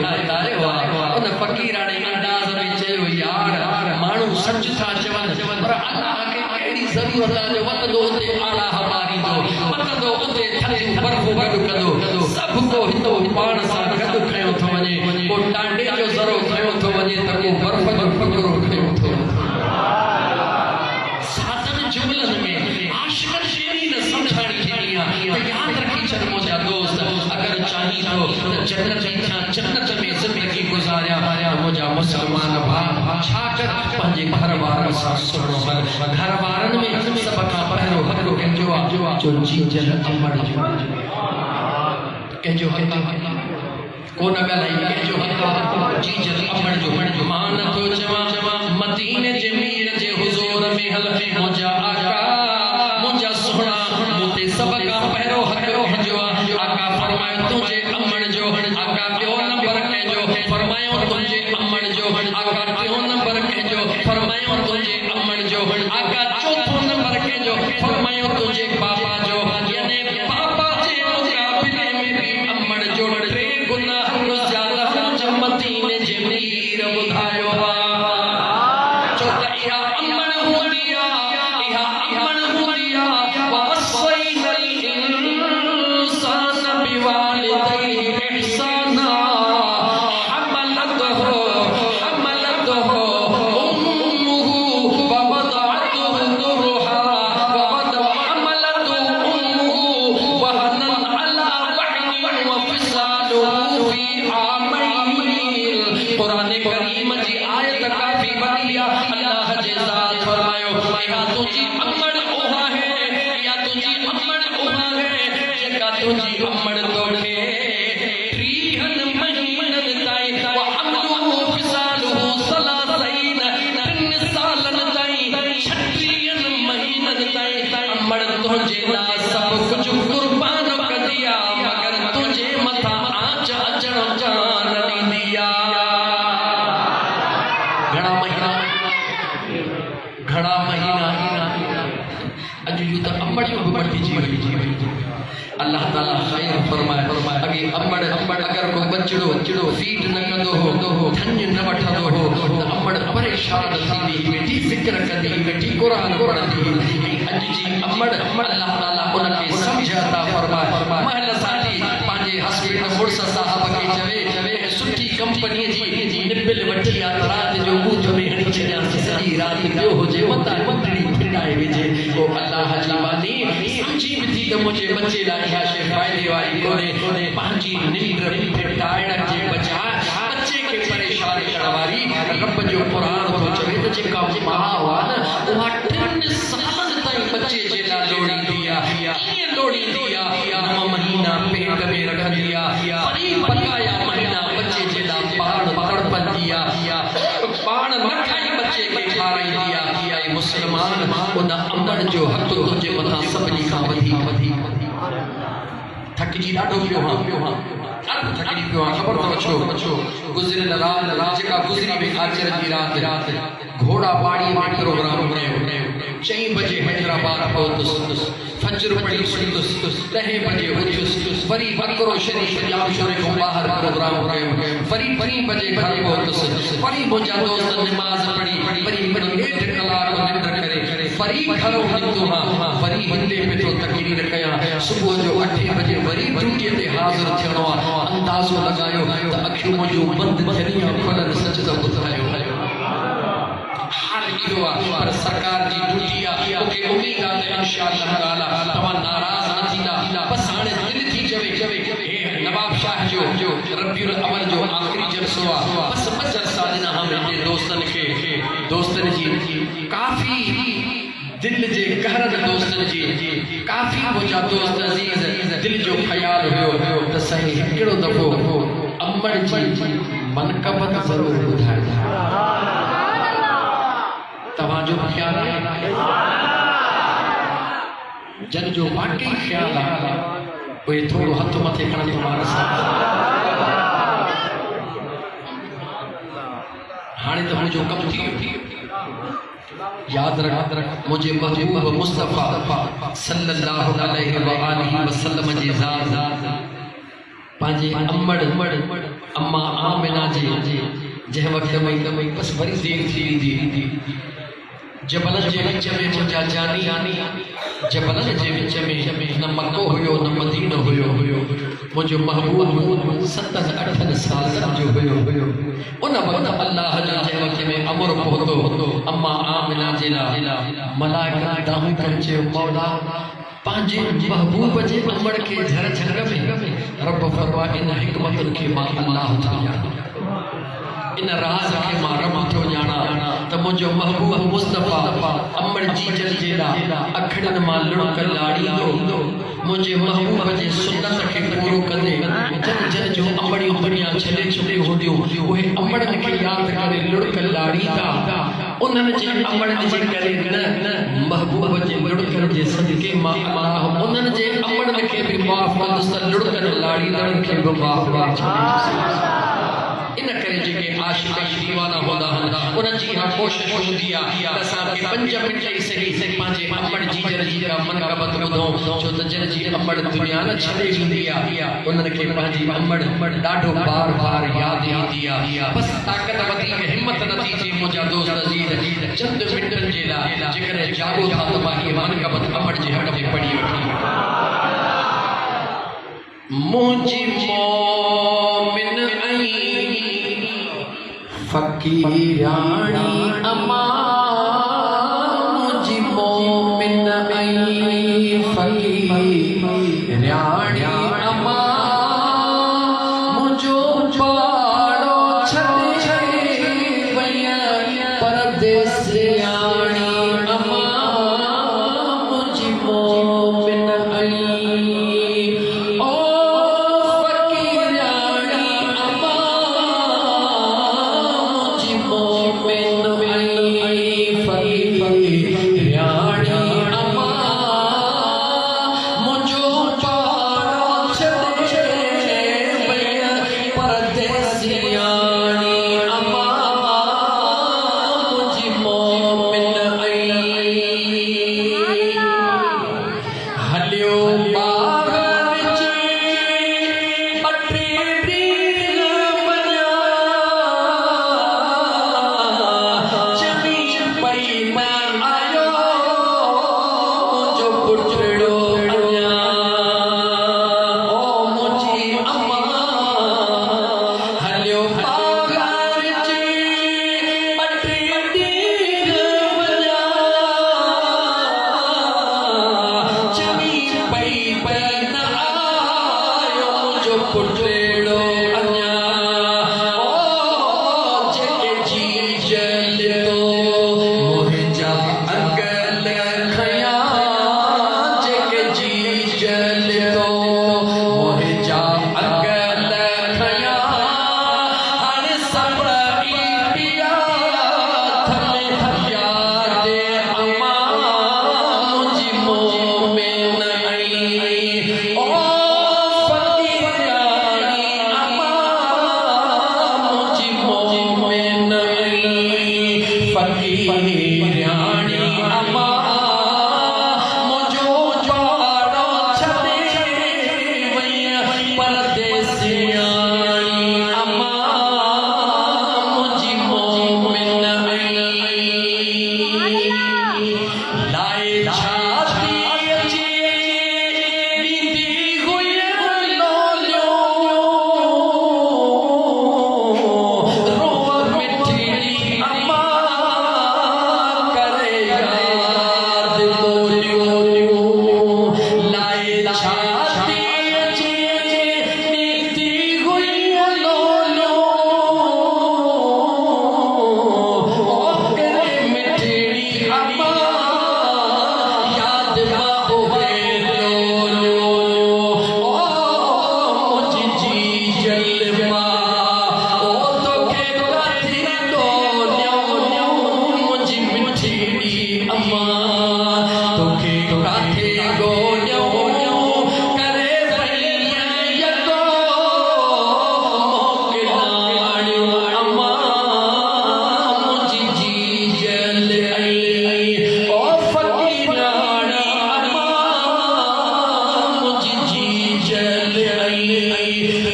उन फ़क़ीराणे अंदाज़ में चयो यार माण्हू सच था चवनि पर अल्लाह खे कहिड़ी ज़रूरत आहे जो वतंदो उते आला हवारींदो वतंदो उते थधियूं बर्फ़ गॾु कंदो सभु को हितो पाण सां गॾु खयो थो वञे को टांडे जो ज़रो खयो थो वञे त को बर्फ़ जो टुकड़ो खयो थो सादन जुमलनि में आशिक़नि खे न सम्झाइणी थींदी आहे त यादि रखी छॾ मुंहिंजा दोस्त अगरि चाहीं थो त जन्नत में ज़िंदगी गुज़ारिया मुंहिंजा मुस्लमान भाउ छा कर पंहिंजे घर वारनि सां सुहिणो हल घर वारनि में सभ खां पहिरियों हक़ कंहिंजो आहे जो जीजल अमड़ जो कंहिंजो हक़ कोन ॻाल्हाई कंहिंजो हक़ जीजल अमड़ जो मां नथो चवां मदीने जे मीर जे हुज़ूर में हल मुंहिंजा आका मुंहिंजा सुहिणा मूं ते सभ खां पहिरियों हक़ कंहिंजो आहे आका फरमायो तुंहिंजे अमड़ जो आका ॿियो नंबर कंहिंजो फरमायो तुंहिंजे अमड़ जो आका टियों नंबर कंहिंजो फरमायो तुंहिंजे अमड़ जो आका चौथों नंबर कंहिंजो फरमायो तुंहिंजे पापा जो यानी पापा जे मुक़ाबले में भी अमड़ जो टे गुना ज़्यादा मुंहिंजे मदीने जे मीर ॿुधायो छो त इहा अमड़ हूंदी आहे इहा अमड़ हूंदी आहे ववस्सैनल इंसान बिवालिदैहि इहसाना अल्लाह ताला खैर फरमाए अगे अमड़ अगर को बचड़ो फीट न कंदो हो धन्य न वठंदो हो त अमड़ परेशान थींदी वेठी ज़िक्र कंदी वेठी कुरान पढ़ंदी अज जी अमड़ अल्लाह ताला उन खे समझ अता फरमाए महल साथी पंहिंजे हस्बैंड मुड़स साहब खे चवे सुठी कंपनी जी निबिल वठी आ रात जो बूझ में हणी छॾियां सॼी रात पियो हुजे मता मंडड़ी फिटाए वेझे ओ अल्लाह जी बानी समझी थी त मुझे बच्चे लाइ इहा शइ फ़ाइदे वारी कोन्हे पंहिंजी निंड फिटाइण जे बजाय बच्चे खे परेशान करण वारी रब जो क़ुरान थो चवे त जेका माउ आहे न उहा 3 सालनि ताईं बच्चे जे लाइ लोड़ींदी आहे कीअं लोड़ींदी आहे 9 महीना पेट में रखंदी आहे वरी बकाया महीना बच्चे जे लाइ पाण तड़पंदी आहे पाण न खाई बच्चे खे खाराईंदी आहे मुस्लमान उन अमड़ जो हक़ तुंहिंजे मथां सभिनी खां वधीक थकिजी ॾाढो पियो हां थकिजी पियो हां ख़बर अथव छो गुज़िरियल रात जेका गुज़री वई आचर जी रात घोड़ा बाड़ी में प्रोग्राम कयो 4 बजे हैदराबाद पहुतुसि फजर पढ़ी सुतुसि 10 बजे उथियुसि वरी बकरो शरीफ जाम शोरे को ॿाहिरि प्रोग्राम कयो वरी 3 बजे घर पहुतुसि वरी मुंहिंजा दोस्त नमाज़ पढ़ी वरी 1 कलाक निंड करे वरी घर निकितो हां वरी हिते पे तो तकरीर कया सुबुह जो 8 बजे वरी ड्यूटी ते हाज़िर थियणो आहे अंदाज़ो लगायो त अखियूं मुंहिंजूं बंदि थियणियूं खुलनि सच त ॿुधायो हाल इहो आहे पर सरकार जी ड्यूटी आहे मूंखे उम्मीद आहे त इंशाअल्लाह ताला तव्हां नाराज़ न थींदा बस हाणे दिलि थी चवे हे नवाब शाह जो रबीउल अव्वल जो आख़िरी जलसो आहे बस 2 जलसा ॾिना हम हिते दोस्तनि जी काफ़ी दिल जे गहरनि दोस्तनि जी काफ़ी मुंहिंजा दोस्त अज़ीज़ दिल जो ख़्याल हुयो त सही हिकिड़ो दफ़ो अमड़ जी मनक़बत ज़रूर ॿुधाइजो तव्हांजो ख़्याल आहे जन जो वाकई ख़्याल आहे उहे थोरो हथ मथे खणनि मार सां हाणे त मुंहिंजो कमु थी वियो याद रख मुझे महबूब मुस्तफ़ा सल्लल्लाहु अलैहि व आलिहि वसल्लम जी ज़ात पांजे अम्मड़ अम्मा आमिना जी जंहिं वक़्त में बस वरी देर थी वेंदी जबलन जे विच में मुंहिंजा जानी जबलन जे विच में न मक्को हुयो न मदीनो हुयो मुंहिंजो महबूब 7-8 साल जो हुयो उन वक़्त अल्लाह जो जंहिं वक़्त में अमर पहुतो अम्मा आमिना जे लाइ मलाइका दाहू करे चयो मौला पंहिंजे महबूब जे अमड़ खे झर झंग में रब फरमा इन हिकमतुनि खे मां अल्लाह थो ॼाणा इन राज के मारम थो ॼाणा त मुंहिंजो महबूब मुस्तफ़ा अमड़ जी जल जे लाइ अखड़नि मां लुड़क लाड़ींदो मुंहिंजे महबूब जे सुन्नत खे पूरो कंदे जन जो अमड़ियूं दुनिया छॾे चुकियूं हूंदियूं उहे अमड़नि खे यादि करे लुड़क लाड़ींदा उन्हनि जे अमड़नि जे करे न महबूब जे लुड़कनि जे सदके मां अल्लाह उन्हनि जे अमड़नि खे बि माफ़ कंदुसि त लुड़कनि लाड़ींदड़नि खे बि माफ़ कंदुसि इन करे जेके आशिक दीवाना होंदा उन्हनि जी इहा कोशिश हूंदी आहे त असांखे 5 मिंट ई सही पंहिंजे अमड़ जी जल जी मनक़बत ॿुधूं छो त जन जी अमड़ दुनिया न छॾे ॾींदी आहे उन्हनि खे पंहिंजी अमड़ ॾाढो बार यादि ईंदी आहे बसि ताक़त वधीक हिमत नथी थिए मुंहिंजा दोस्त अज़ीज़ चंद मिंटनि जे लाइ जेकॾहिं जाॻो था त मां इहा मनक़बत अमड़ जे हक़ में पढ़ी वठी मुंहिंजी मोमिन फकीरानी अम्मा मुझी मोमिन आई फकीरानी अम्मा मुझो पाड़ो छड़े वया परदेसियानी अम्मा मुझी मोमिन आई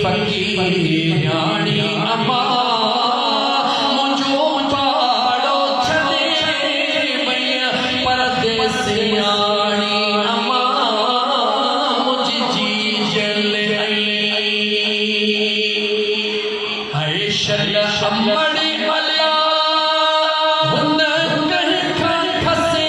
फकीरानी अम्मा मुझो पाड़ो छदे भैया परदेसियानी अम्मा मुझे जी जल है शल अम्मड़ी अल्लाह हुन कहीं खां खसे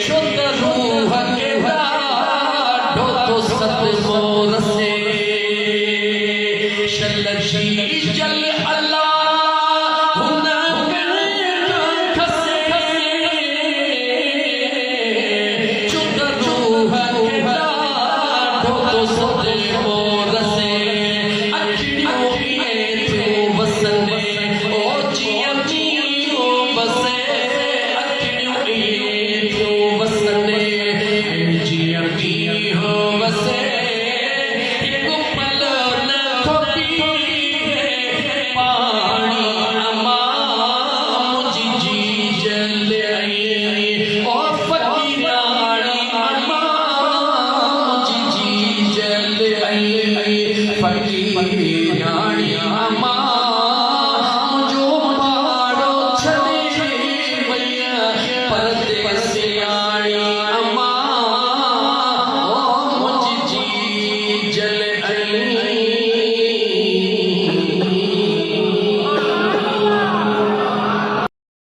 शुद्ध रूह के लाडो तो सतमो रसे शल जी जल अल्लाह हुन कहीं खां खसे शुद्ध रूह के लाडो तो सतमो रसे अखियों ये तो वसने ओ जिया जियो बसे अखियों ये तो वसने जिया जियो बसे एक पल न खोटी है पानी अम्मा मुझे जी जल आई ओ फकीरानी अम्मा मुझे जी जल आई फकीरानी अम्मा मुझो पाड़ो छदे भैया परदेसियानी अम्मा ओ मुझे जी जल आई